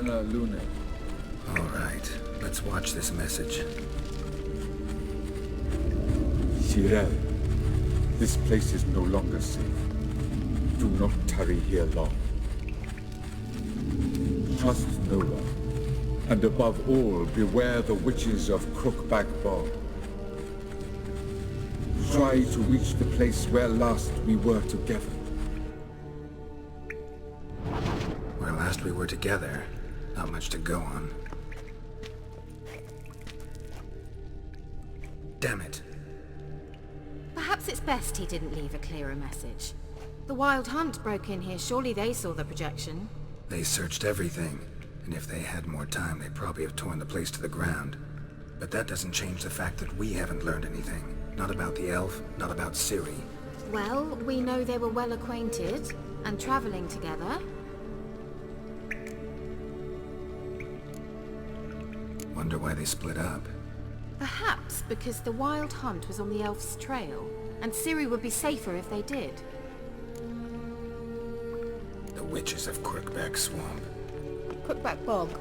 Luna Lune. All right, let's watch this message. Shirel, this place is no longer safe. Do not tarry here long. Trust no one, and above all, beware the witches of Crookback Bog. Try to reach the place where last we were together. Where last we were together, not much to go on. Damn it. Perhaps it's best he didn't leave a clearer message. The Wild Hunt broke in here, surely they saw the projection. They searched everything, and if they had more time, they'd probably have torn the place to the ground. But that doesn't change the fact that we haven't learned anything. Not about the elf, not about Ciri. Well, we know they were well acquainted, and traveling together. Wonder why they split up. Perhaps because the Wild Hunt was on the elf's trail, and Ciri would be safer if they did. The witches of Crookback Swamp. Crookback Bog.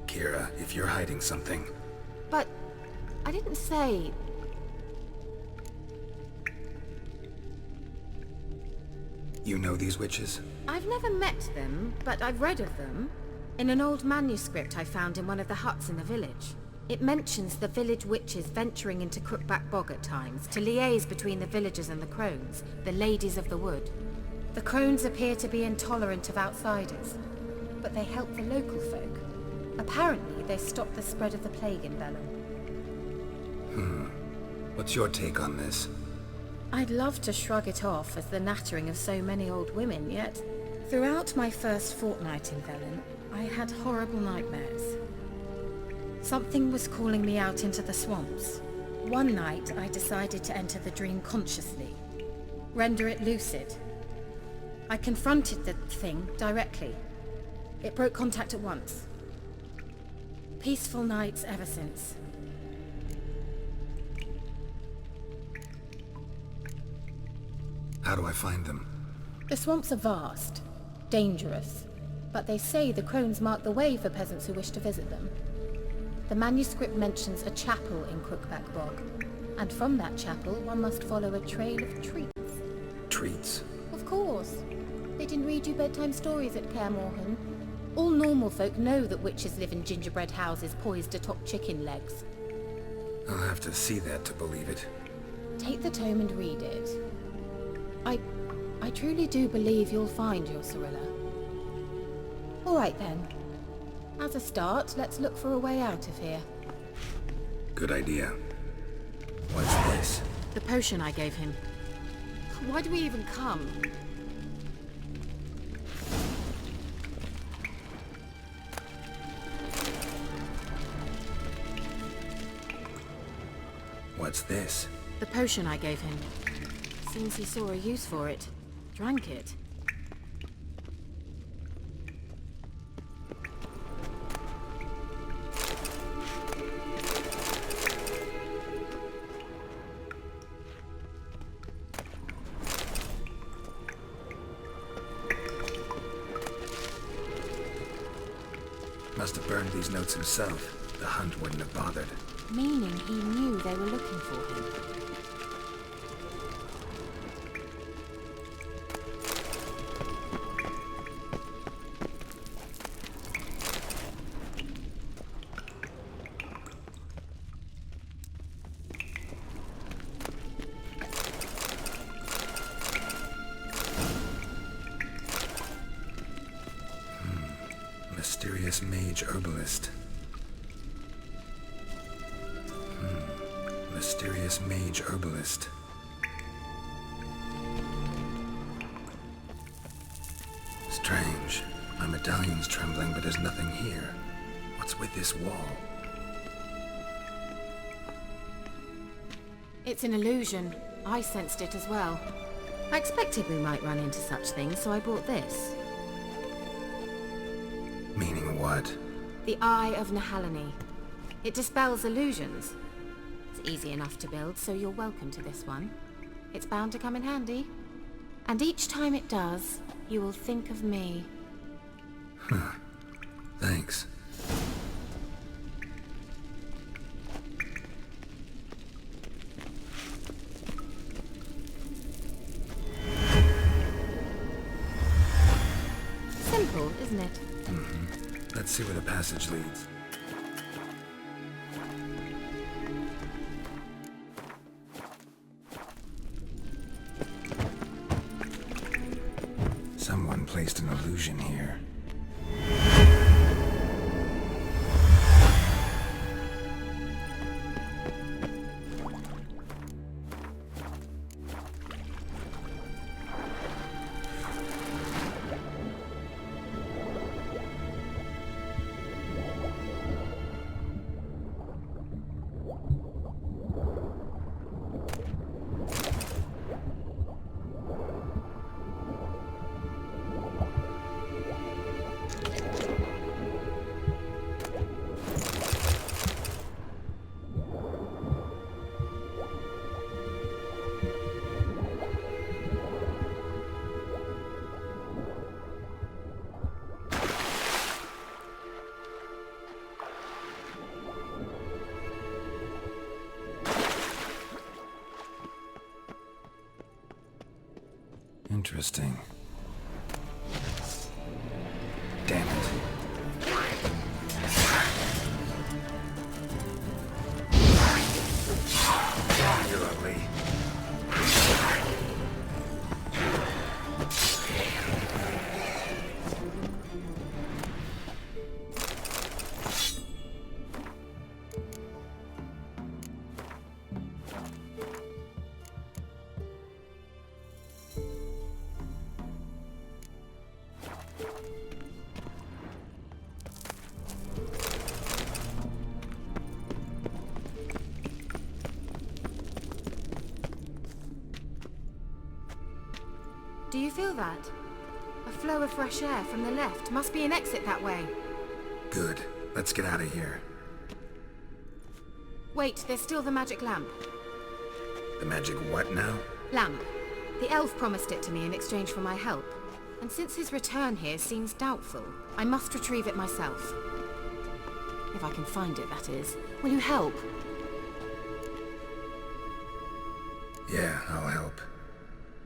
Kira, if you're hiding something... But I didn't say... You know these witches? I've never met them, but I've read of them. In an old manuscript I found in one of the huts in the village. It mentions the village witches venturing into Crookback Bog at times to liaise between the villagers and the crones, the ladies of the wood. The crones appear to be intolerant of outsiders, but they help the local folk. Apparently, they stopped the spread of the plague in Velen. What's your take on this? I'd love to shrug it off as the nattering of so many old women, yet throughout my first fortnight in Velen, I had horrible nightmares. Something was calling me out into the swamps. One night, I decided to enter the dream consciously, render it lucid. I confronted the thing directly. It broke contact at once. Peaceful nights ever since. How do I find them? The swamps are vast, dangerous, but they say the crones mark the way for peasants who wish to visit them. The manuscript mentions a chapel in Crookback Bog, and from that chapel one must follow a trail of treats. Treats? Of course. They didn't read you bedtime stories at Kaer Morhen. All normal folk know that witches live in gingerbread houses poised atop chicken legs. I'll have to see that to believe it. Take the tome and read it. I truly do believe you'll find your Cirilla. All right then. As a start, let's look for a way out of here. Good idea. What's this? The potion I gave him. Why do we even come? What's this? The potion I gave him. Seems he saw a use for it. Drank it. Must have burned these notes himself. The Hunt wouldn't have bothered. Meaning he knew they were looking for him. Mysterious mage herbalist. Mysterious mage herbalist. Strange. My medallion's trembling, but there's nothing here. What's with this wall? It's an illusion. I sensed it as well. I expected we might run into such things, so I brought this. Meaning what? The Eye of Nehaleni. It dispels illusions. It's easy enough to build, so you're welcome to this one. It's bound to come in handy. And each time it does, you will think of me. Thanks. Simple, isn't it? Let's see where the passage leads. Someone placed an illusion here. Interesting. Damn it. You're ugly. Do you feel that? A flow of fresh air from the left. Must be an exit that way. Good. Let's get out of here. Wait, there's still the magic lamp. The magic what now? Lamp. The elf promised it to me in exchange for my help. And since his return here seems doubtful, I must retrieve it myself. If I can find it, that is. Will you help? Yeah, I'll help.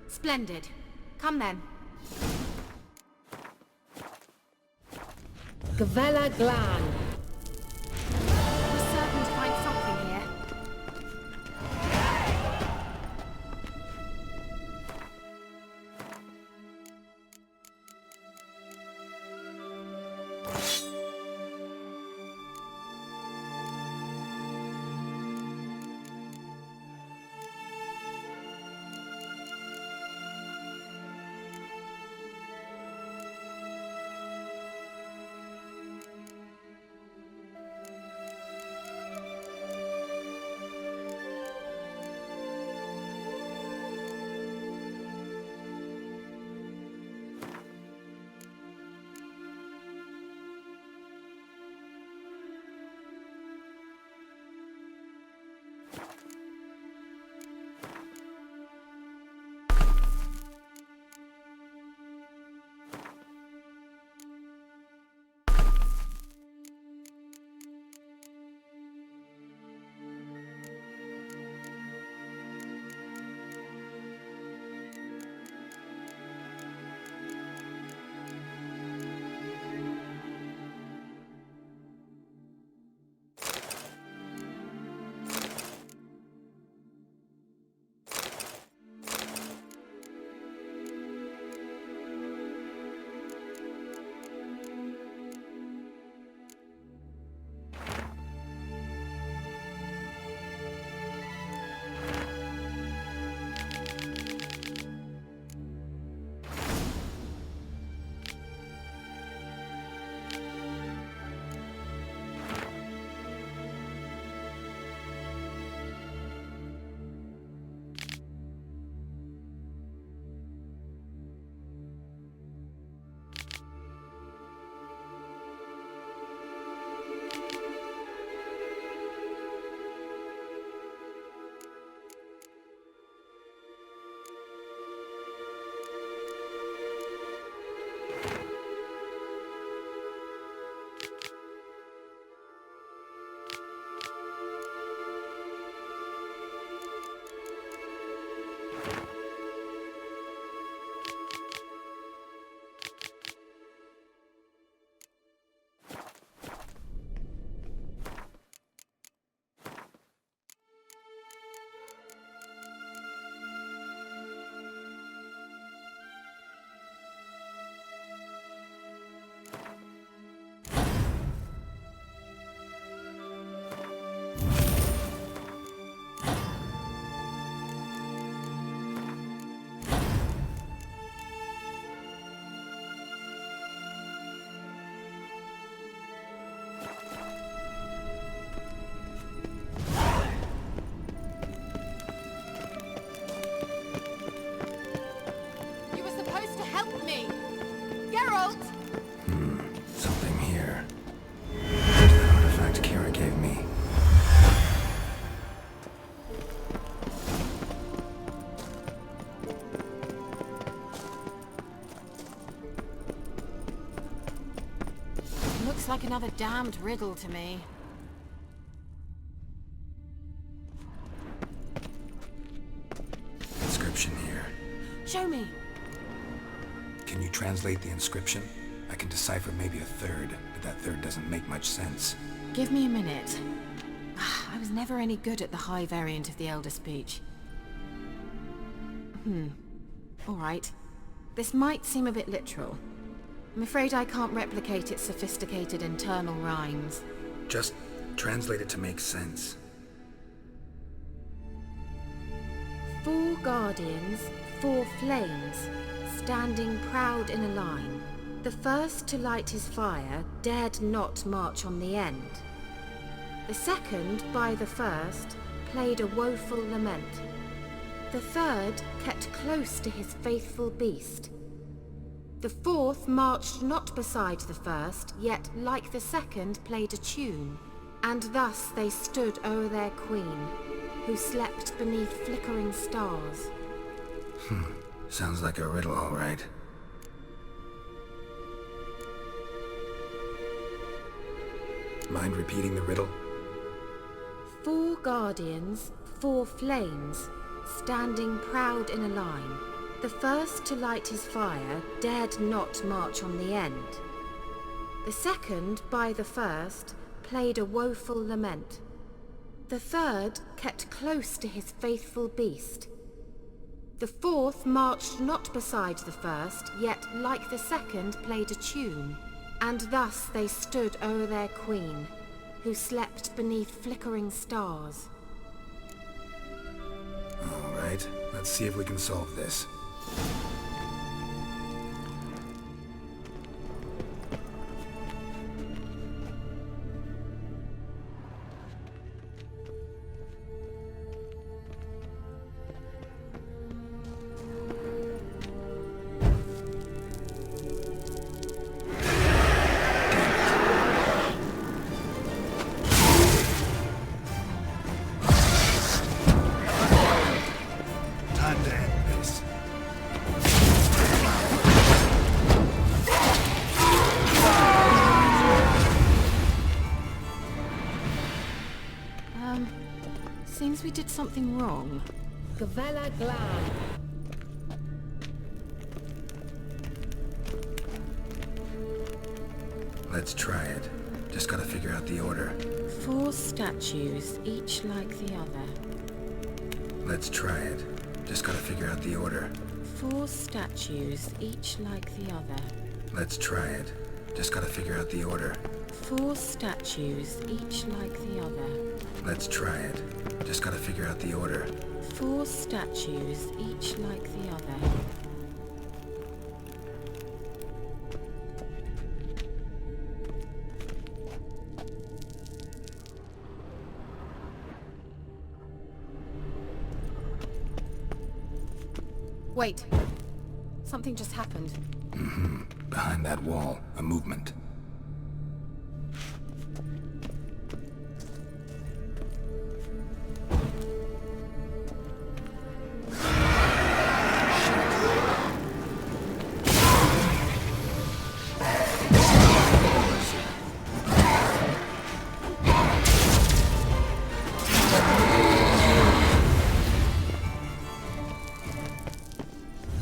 Splendid. Come then. Gavella Glan. We're certain to find something here. like another damned riddle to me. Inscription here. Show me. Can you translate the inscription? I can decipher maybe a third, but that third doesn't make much sense. Give me a minute. I was never any good at the high variant of the Elder Speech. Alright. This might seem a bit literal. I'm afraid I can't replicate its sophisticated internal rhymes. Just translate it to make sense. 4 guardians, 4 flames, standing proud in a line. The first to light his fire dared not march on the end. The second, by the first, played a woeful lament. The third kept close to his faithful beast. The fourth marched not beside the first, yet like the second played a tune. And thus they stood o'er their queen, who slept beneath flickering stars. Sounds like a riddle, all right. Mind repeating the riddle? 4 guardians, 4 flames, standing proud in a line. The first to light his fire dared not march on the end. The second, by the first, played a woeful lament. The third kept close to his faithful beast. The fourth marched not beside the first, yet like the second played a tune. And thus they stood o'er their queen, who slept beneath flickering stars. All right, let's see if we can solve this. Time to end this. Seems we did something wrong. Gavella Glad. Let's try it. Just gotta figure out the order. 4 statues, each like the other. Let's try it. Just gotta figure out the order. 4 statues, each like the other. Let's try it. Just gotta figure out the order. 4 statues, each like the other. Let's try it. Just gotta figure out the order. 4 statues, each like the other. Wait. Something just happened. Behind that wall, a movement.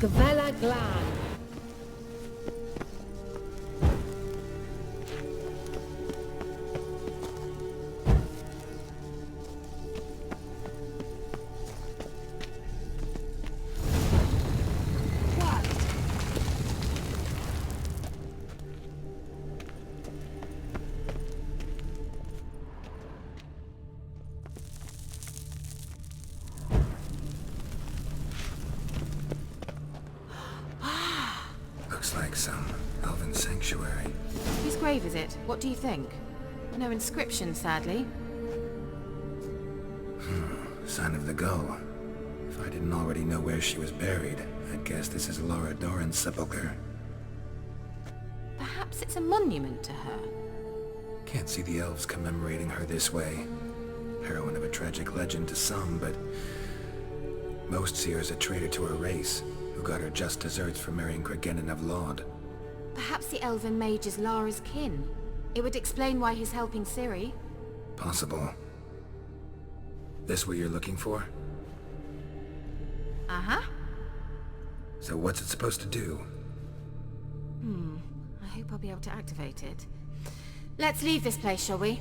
Gavella Glad. Looks like some elven sanctuary. Whose grave is it? What do you think? No inscription, sadly. Sign of the Gull. If I didn't already know where she was buried, I'd guess this is Laura Doran's sepulcher. Perhaps it's a monument to her. Can't see the elves commemorating her this way. Heroine of a tragic legend to some, but most see her as a traitor to her race, who got her just deserts for marrying Cregennan of Laud. Perhaps the elven mage is Lara's kin. It would explain why he's helping Ciri. Possible. This what you're looking for? Uh-huh. So what's it supposed to do? I hope I'll be able to activate it. Let's leave this place, shall we?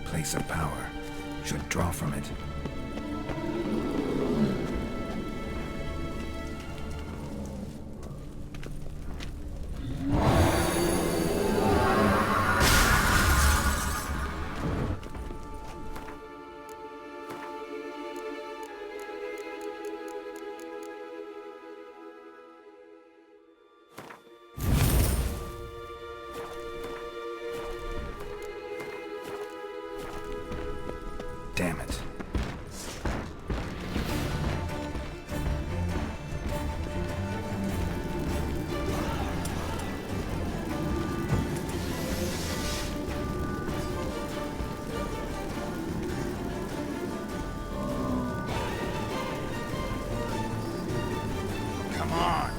Place of power. Should draw from it. Damn it. Come on.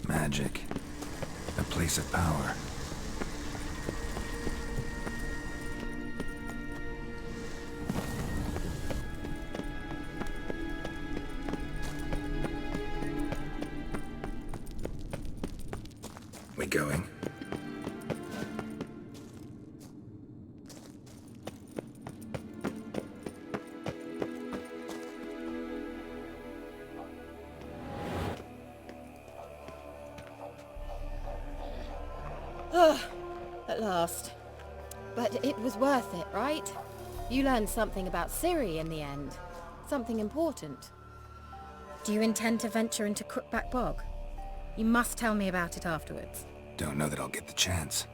Magic. A place of power. We going? At last. But it was worth it, right? You learned something about Ciri in the end. Something important. Do you intend to venture into Crookback Bog? You must tell me about it afterwards. Don't know that I'll get the chance.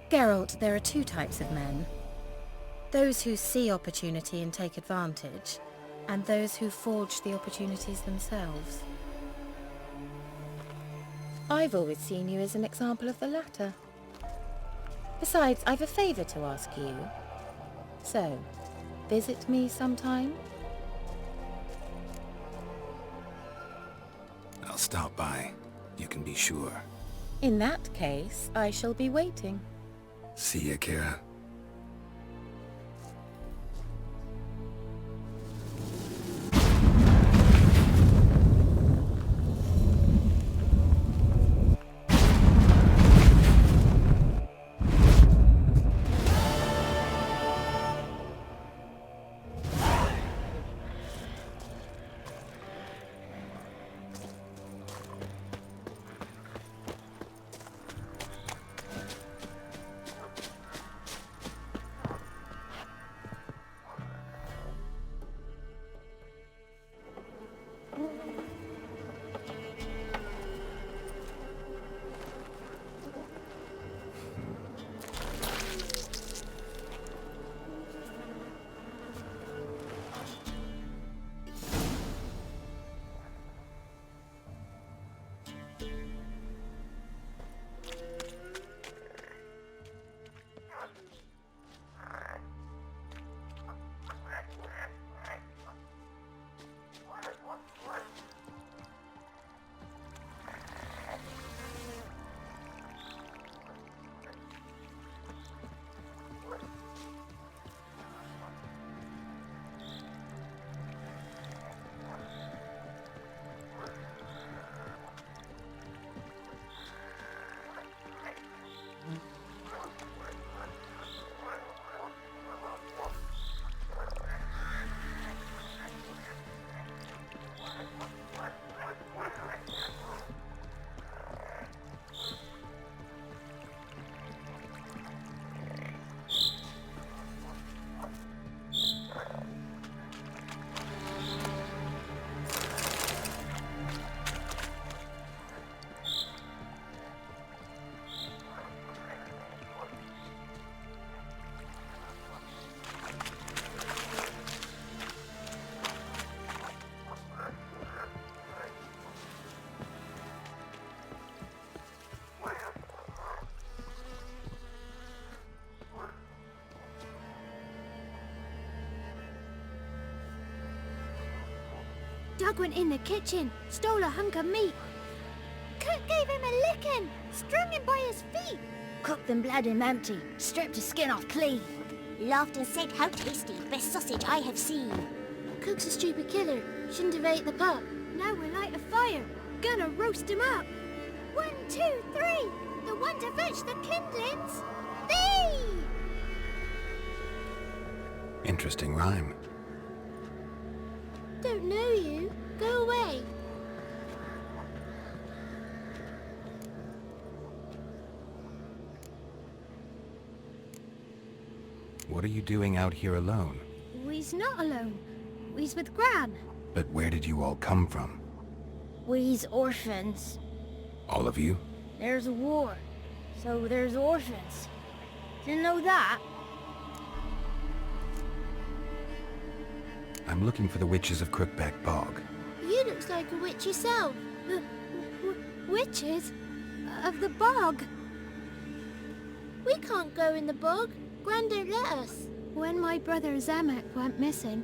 Geralt, there are two types of men. Those who see opportunity and take advantage, and those who forge the opportunities themselves. I've always seen you as an example of the latter. Besides, I've a favour to ask you. So, visit me sometime? I'll stop by. You can be sure. In that case, I shall be waiting. See ya, Kira. Doug went in the kitchen, stole a hunk of meat. Cook gave him a licking, strung him by his feet. Cooked and bled him empty, stripped his skin off clean. Laughed and said, "How tasty, best sausage I have seen." Cook's a stupid killer, shouldn't have ate the pup. Now we light a fire, gonna roast him up. 1, 2, 3, the one to fetch the kindlings. Thee! Interesting rhyme. Don't know you. Go away. What are you doing out here alone? We's not alone. We's with Gran. But where did you all come from? We's orphans. All of you? There's a war, so there's orphans. Didn't know that? I'm looking for the witches of Crookback Bog. You looks like a witch yourself. Witches? Of the bog? We can't go in the bog. Gran don't let us. When my brother Zamek went missing,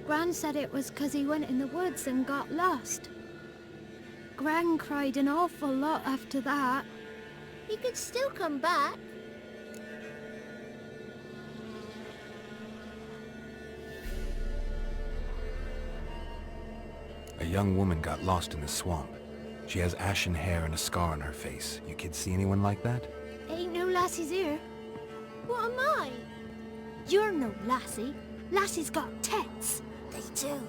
Gran said it was 'cause he went in the woods and got lost. Gran cried an awful lot after that. He could still come back. A young woman got lost in the swamp. She has ashen hair and a scar on her face. You kids see anyone like that? Ain't no lassies here. What am I? You're no lassie. Lassies got tits. They do.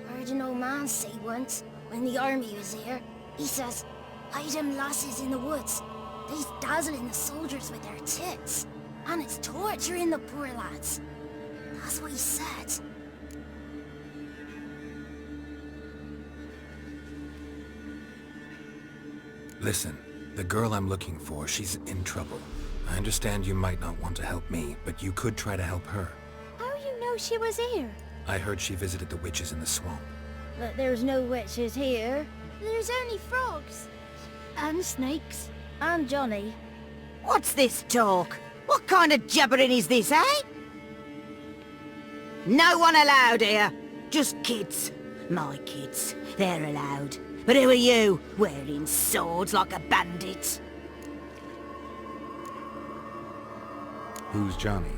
Heard an old man say once, when the army was here, he says, hide them lasses in the woods. They's dazzling the soldiers with their tits. And it's torturing the poor lads. That's what he said. Listen, the girl I'm looking for, she's in trouble. I understand you might not want to help me, but you could try to help her. How you know she was here? I heard she visited the witches in the swamp. But there's no witches here. There's only frogs. And snakes. And Johnny. What's this talk? What kind of jabbering is this, eh? No one allowed here. Just kids. My kids. They're allowed. But who are you, wearing swords like a bandit? Who's Johnny?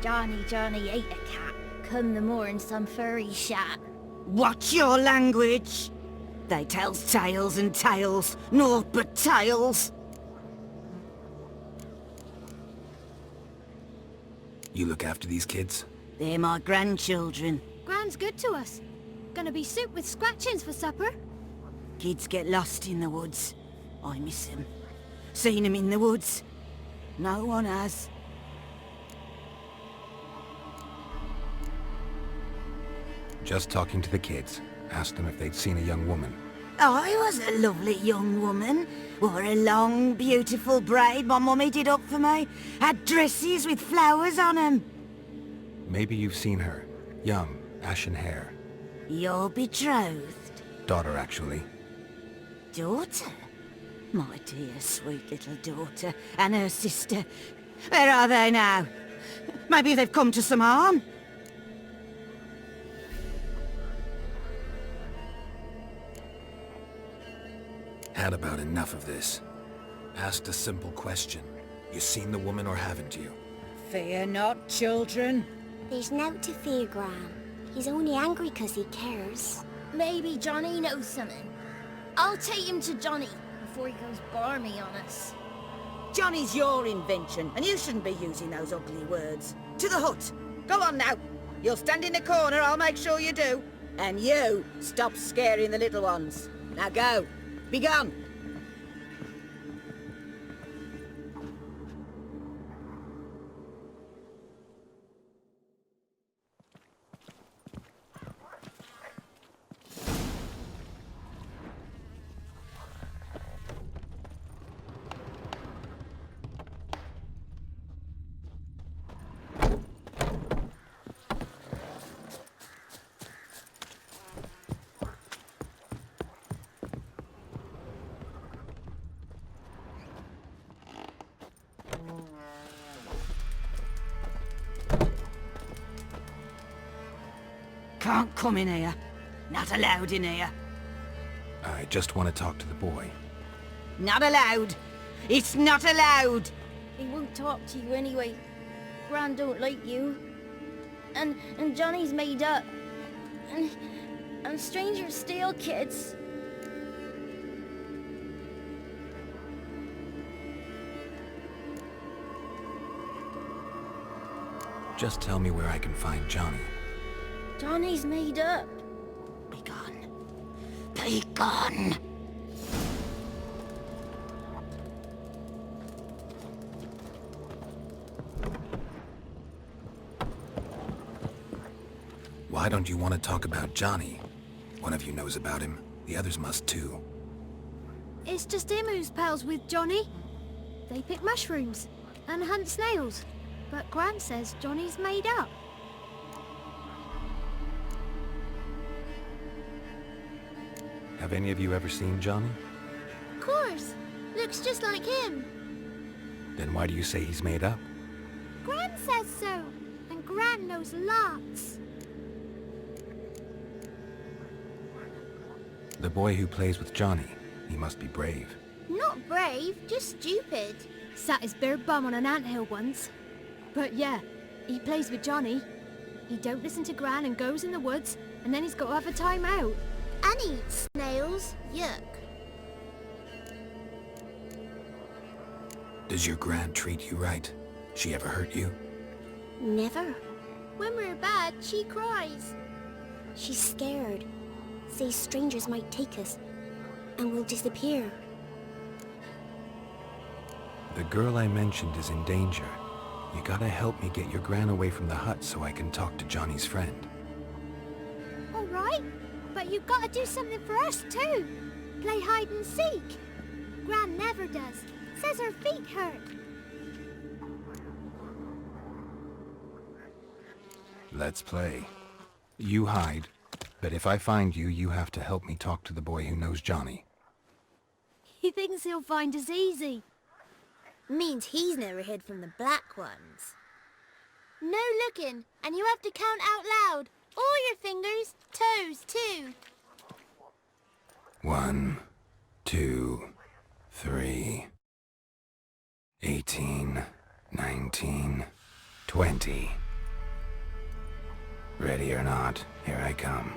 Johnny ate a cat. Come the more in some furry shat. Watch your language. They tells tales and tales, naught but tales. You look after these kids? They're my grandchildren. Gran's good to us. Gonna be soup with scratchings for supper. Kids get lost in the woods. I miss them. Seen them in the woods. No one has. Just talking to the kids. Asked them if they'd seen a young woman. I was a lovely young woman. Wore a long, beautiful braid my mummy did up for me. Had dresses with flowers on 'em. Maybe you've seen her. Young, ashen hair. Your betrothed? Daughter, actually. Daughter? My dear, sweet little daughter. And her sister. Where are they now? Maybe they've come to some harm? Had about enough of this. Asked a simple question. You seen the woman or haven't you? Fear not, children. There's nought to fear, Gran. He's only angry 'cause he cares. Maybe Johnny knows something. I'll take him to Johnny before he goes barmy on us. Johnny's your invention, and you shouldn't be using those ugly words. To the hut. Go on now. You'll stand in the corner, I'll make sure you do. And you, stop scaring the little ones. Now go. Be gone. Can't come in here. Not allowed in here. I just want to talk to the boy. Not allowed. It's not allowed. He won't talk to you anyway. Gran don't like you. And Johnny's made up. And strangers steal kids. Just tell me where I can find Johnny. Johnny's made up. Be gone. Be gone. Why don't you want to talk about Johnny? One of you knows about him. The others must too. It's just him who's pals with Johnny. They pick mushrooms and hunt snails. But Gran says Johnny's made up. Have any of you ever seen Johnny? Of course. Looks just like him. Then why do you say he's made up? Gran says so. And Gran knows lots. The boy who plays with Johnny. He must be brave. Not brave, just stupid. Sat his bare bum on an anthill once. But yeah, he plays with Johnny. He don't listen to Gran and goes in the woods, and then he's got to have a time out. And eats snails. Yuck. Does your Gran treat you right? She ever hurt you? Never. When we're bad, she cries. She's scared. Says strangers might take us, and we'll disappear. The girl I mentioned is in danger. You gotta help me get your Gran away from the hut so I can talk to Johnny's friend. All right, but you've got to do something for us too. Play hide and seek. Gran never does. Says her feet hurt. Let's play. You hide, but if I find you, you have to help me talk to the boy who knows Johnny. He thinks he'll find us easy. Means he's never hid from the black ones. No looking, and you have to count out loud. All your fingers, toes too. 1, 2, 3, 18, 19, 20. Ready or not, here I come.